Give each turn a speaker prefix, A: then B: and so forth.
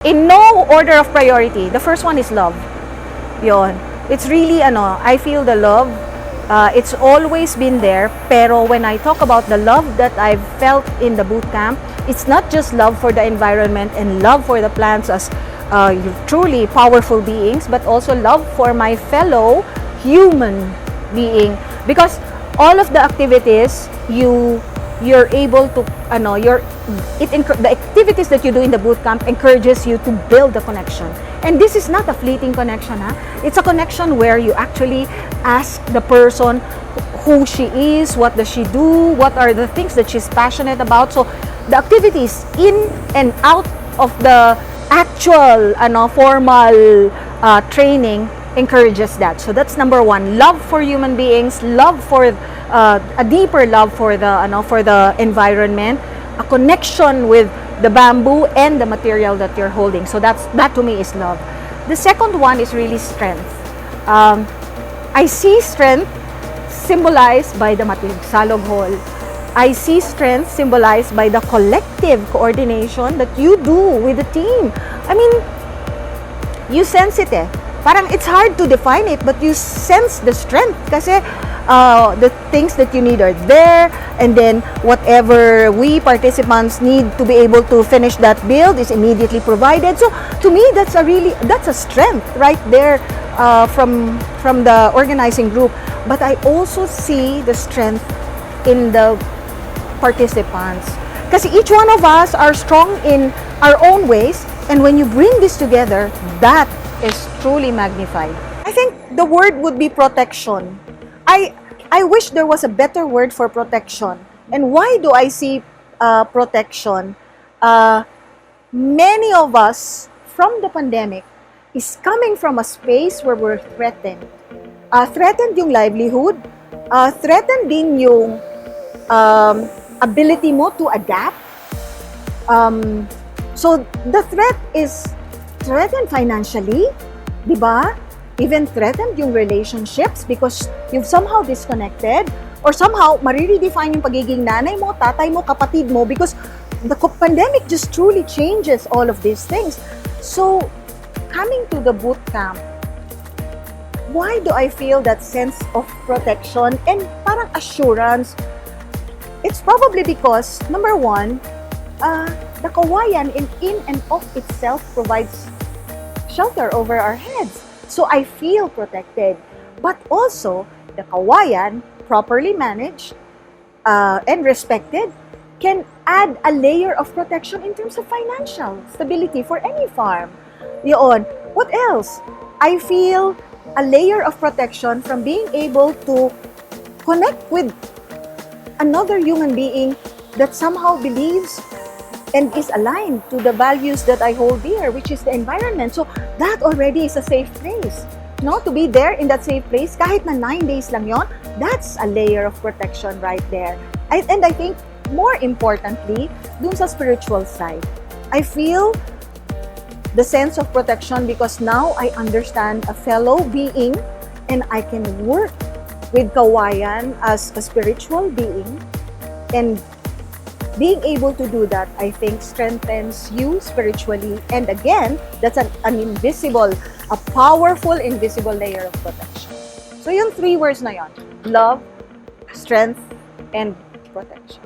A: In no order of priority, the first one is love. Yon. It's really, I feel the love. It's always been there. Pero when I talk about the love that I've felt in the bootcamp, it's not just love for the environment and love for the plants as truly powerful beings, but also love for my fellow human being. Because all of the activities you're able to, the activities that you do in the bootcamp encourages you to build a connection. And this is not a fleeting connection, It's a connection where you actually ask the person who she is, what does she do, what are the things that she's passionate about. So the activities in and out of the actual, formal training encourages that. So that's number one: love for human beings, love for a deeper love for the environment, a connection with the bamboo and the material that you're holding. So that to me is love. The second one is really strength. I see strength symbolized by the Salog Hall. I see strength symbolized by the collective coordination that you do with the team. I mean, you sense it Parang it's hard to define it, but you sense the strength kasi the things that you need are there, and then whatever we participants need to be able to finish that build is immediately provided. So to me, that's a strength right there from the organizing group. But I also see the strength in the participants. Kasi each one of us are strong in our own ways, and when you bring this together, that is truly magnified. I think the word would be protection. I wish there was a better word for protection. And why do I see protection? Many of us from the pandemic is coming from a space where we're threatened. Threatened yung livelihood, threatened din yung ability mo to adapt. So the threat is threatened financially, di ba? Even threatened yung relationships because you've somehow disconnected, or somehow mariredefine yung pagiging nanay mo, tatay mo, kapatid mo, because the pandemic just truly changes all of these things. So coming to the bootcamp, why do I feel that sense of protection and parang assurance? It's probably because, number one, the kawayan in and of itself provides shelter over our heads. So I feel protected. But also, the kawayan, properly managed and respected, can add a layer of protection in terms of financial stability for any farm. Yun. What else? I feel a layer of protection from being able to connect with another human being that somehow believes and is aligned to the values that I hold dear, which is the environment. So that already is a safe place. No, to be there in that safe place, kahit na 9 days lang yon, that's a layer of protection right there. And I think more importantly, dun sa spiritual side, I feel the sense of protection because now I understand a fellow being and I can work with kawayan as a spiritual being, and being able to do that, I think, strengthens you spiritually. And again, that's an invisible, a powerful, invisible layer of protection. So yung 3 words na yon: love, strength, and protection.